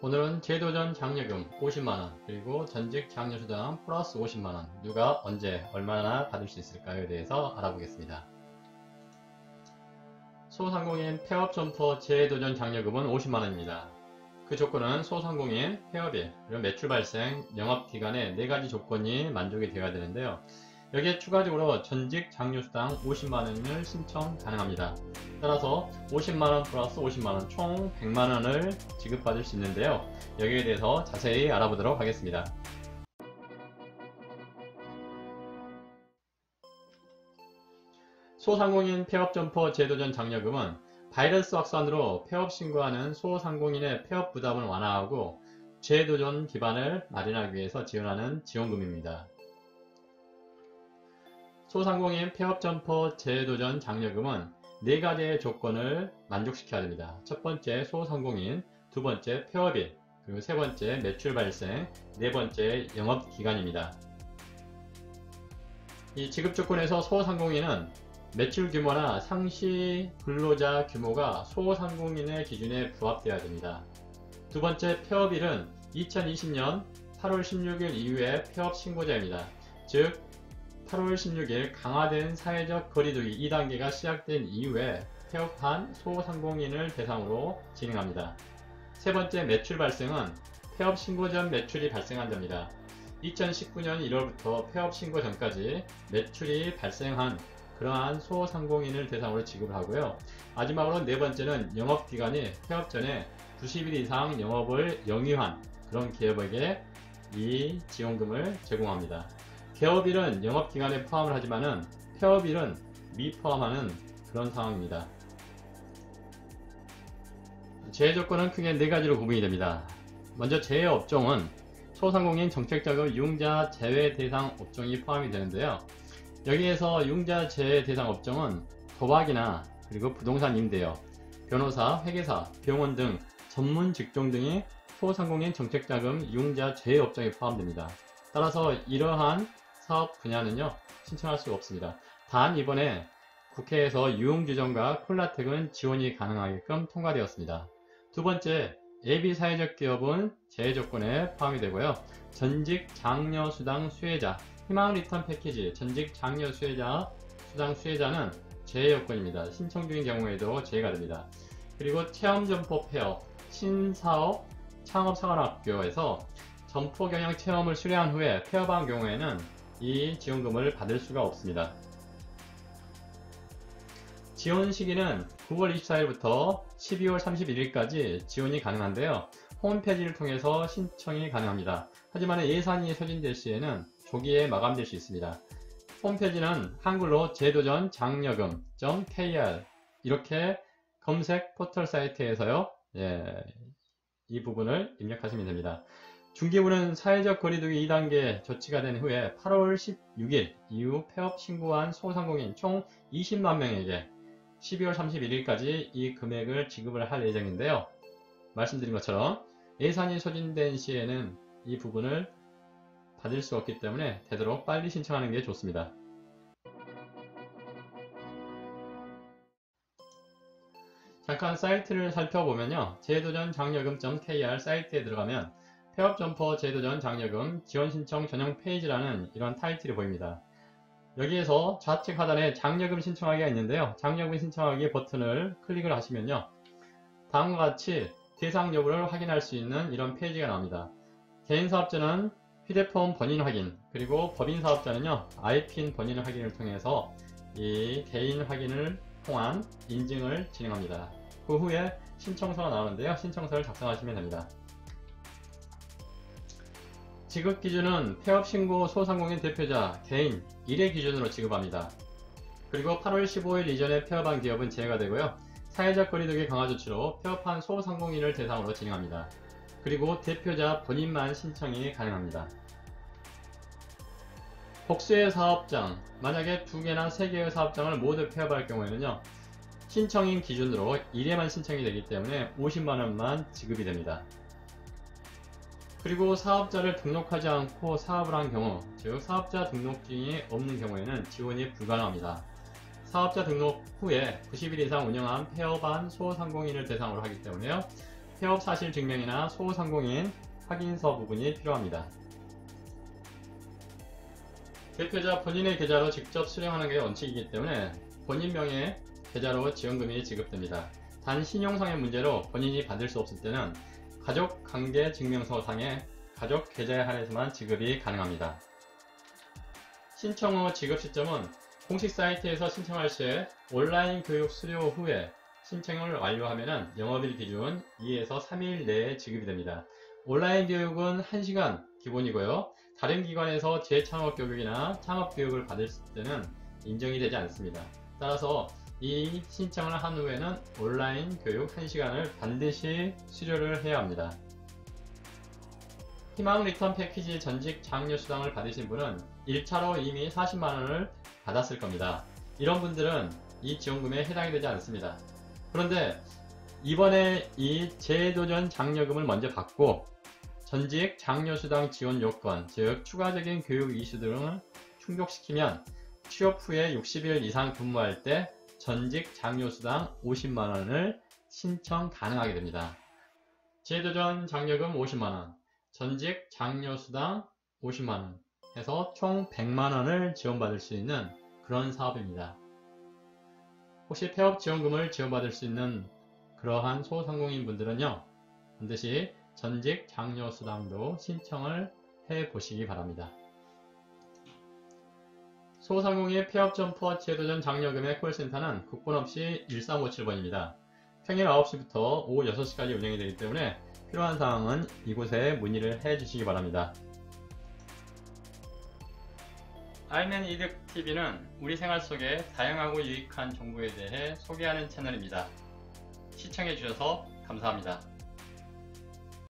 오늘은 제도전 장려금 50만원 그리고 전직 장려수당 플러스 50만원 누가 언제 얼마나 받을 수 있을까에 대해서 알아보겠습니다. 소상공인 폐업점포 제도전 장려금은 50만원입니다. 그 조건은 소상공인 폐업일, 그리고 매출 발생, 영업기간의 4가지 조건이 만족이 되어야 되는데요. 여기에 추가적으로 전직 장려수당 50만원을 신청 가능합니다. 따라서 50만원 플러스 50만원 총 100만원을 지급받을 수 있는데요. 여기에 대해서 자세히 알아보도록 하겠습니다. 소상공인 폐업점포 제도전 장려금은 바이러스 확산으로 폐업 신고하는 소상공인의 폐업 부담을 완화하고 재도전 기반을 마련하기 위해서 지원하는 지원금입니다. 소상공인 폐업점포 재도전 장려금은 4가지의 조건을 만족시켜야 됩니다. 첫 번째 소상공인, 두 번째 폐업일, 그리고 세 번째 매출 발생, 네 번째 영업기간입니다. 이 지급 조건에서 소상공인은 매출 규모나 상시 근로자 규모가 소상공인의 기준에 부합되어야 됩니다. 두 번째 폐업일은 2020년 8월 16일 이후에 폐업 신고자입니다. 즉 8월 16일 강화된 사회적 거리두기 2단계가 시작된 이후에 폐업한 소상공인을 대상으로 진행합니다. 세 번째 매출 발생은 폐업 신고 전 매출이 발생한 자입니다. 2019년 1월부터 폐업 신고 전까지 매출이 발생한 그러한 소상공인을 대상으로 지급을 하고요. 마지막으로 네 번째는 영업기간이 폐업 전에 90일 이상 영업을 영위한 그런 기업에게 이 지원금을 제공합니다. 개업일은 영업기간에 포함을 하지만은 폐업일은 미포함하는 그런 상황입니다. 제외 조건은 크게 4가지로 구분이 됩니다. 먼저 제외 업종은 소상공인 정책자금 이용자 제외 대상 업종이 포함이 되는데요. 여기에서 이용자 제외 대상 업종은 도박이나 그리고 부동산 임대업, 변호사, 회계사, 병원 등 전문 직종 등이 소상공인 정책자금 이용자 제외 업종에 포함됩니다. 따라서 이러한 사업 분야는요 신청할 수가 없습니다. 단 이번에 국회에서 유흥주점과 콜라텍은 지원이 가능하게끔 통과되었습니다. 두 번째, 예비사회적 기업은 제외 조건에 포함이 되고요. 전직 장려수당 수혜자, 희망 리턴 패키지, 전직 장려 수혜자, 수당 수혜자는 제외 요건입니다. 신청 중인 경우에도 제외가 됩니다. 그리고 체험점포 폐업, 신사업, 창업사관학교에서 점포 경영 체험을 수료한 후에 폐업한 경우에는 이 지원금을 받을 수가 없습니다. 지원 시기는 9월 24일부터 12월 31일까지 지원이 가능한데요. 홈페이지를 통해서 신청이 가능합니다. 하지만 예산이 소진될 시에는 조기에 마감될 수 있습니다. 홈페이지는 한글로 제도전 장려금.kr 이렇게 검색 포털 사이트에서요. 이 부분을 입력하시면 됩니다. 중기부는 사회적 거리두기 2단계 조치가 된 후에 8월 16일 이후 폐업 신고한 소상공인 총 20만 명에게 12월 31일까지 이 금액을 지급을 할 예정인데요. 말씀드린 것처럼 예산이 소진된 시에는 이 부분을 받을 수 없기 때문에 되도록 빨리 신청하는 게 좋습니다. 잠깐 사이트를 살펴보면요. 제도전 장려금.kr 사이트에 들어가면 폐업점포 제도전 장려금 지원 신청 전용 페이지라는 이런 타이틀이 보입니다. 여기에서 좌측 하단에 장려금 신청하기가 있는데요. 장려금 신청하기 버튼을 클릭을 하시면요. 다음과 같이 대상 여부를 확인할 수 있는 이런 페이지가 나옵니다. 개인사업자는 휴대폰 번인 확인, 그리고 법인사업자는요 IPN 번인 확인을 통해서 이 개인 확인을 통한 인증을 진행합니다. 그 후에 신청서가 나오는데요. 신청서를 작성하시면 됩니다. 지급 기준은 폐업 신고 소상공인 대표자 개인 1회 기준으로 지급합니다. 그리고 8월 15일 이전에 폐업한 기업은 제외가 되고요. 사회적 거리두기 강화 조치로 폐업한 소상공인을 대상으로 진행합니다. 그리고 대표자 본인만 신청이 가능합니다. 복수의 사업장, 만약에 2개나 3개의 사업장을 모두 폐업할 경우에는요. 신청인 기준으로 1회만 신청이 되기 때문에 50만원만 지급이 됩니다. 그리고 사업자를 등록하지 않고 사업을 한 경우, 즉 사업자 등록증이 없는 경우에는 지원이 불가능합니다. 사업자 등록 후에 90일 이상 운영한 폐업한 소상공인을 대상으로 하기 때문에요. 폐업 사실 증명이나 소상공인 확인서 부분이 필요합니다. 대표자 본인의 계좌로 직접 수령하는 게 원칙이기 때문에 본인 명의 계좌로 지원금이 지급됩니다. 단 신용상의 문제로 본인이 받을 수 없을 때는 가족관계증명서상의 가족 계좌에 한해서만 지급이 가능합니다. 신청 후 지급 시점은 공식 사이트에서 신청할 시에 온라인 교육 수료 후에 신청을 완료하면 영업일 기준 2에서 3일 내에 지급이 됩니다. 온라인 교육은 1시간 기본이고요. 다른 기관에서 재창업교육이나 창업교육을 받을 때는 인정이 되지 않습니다. 따라서 이 신청을 한 후에는 온라인 교육 1시간을 반드시 수료를 해야 합니다. 희망 리턴 패키지 전직 장려수당을 받으신 분은 1차로 이미 40만원을 받았을 겁니다. 이런 분들은 이 지원금에 해당이 되지 않습니다. 그런데 이번에 이 재도전 장려금을 먼저 받고 전직 장려수당 지원 요건, 즉 추가적인 교육 이수 등을 충족시키면 취업 후에 60일 이상 근무할 때 전직 장려수당 50만원을 신청 가능하게 됩니다. 재도전 장려금 50만원, 전직 장려수당 50만원 해서 총 100만원을 지원받을 수 있는 그런 사업입니다. 혹시 폐업 지원금을 지원받을 수 있는 그러한 소상공인 분들은요, 반드시 전직 장려수당도 신청을 해 보시기 바랍니다. 소상공인 폐업 점포 재도전 장려금의 콜센터는 국번 없이 1357번입니다. 평일 9시부터 오후 6시까지 운영이 되기 때문에 필요한 사항은 이곳에 문의를 해 주시기 바랍니다. 알면 이득TV는 우리 생활 속에 다양하고 유익한 정보에 대해 소개하는 채널입니다. 시청해 주셔서 감사합니다.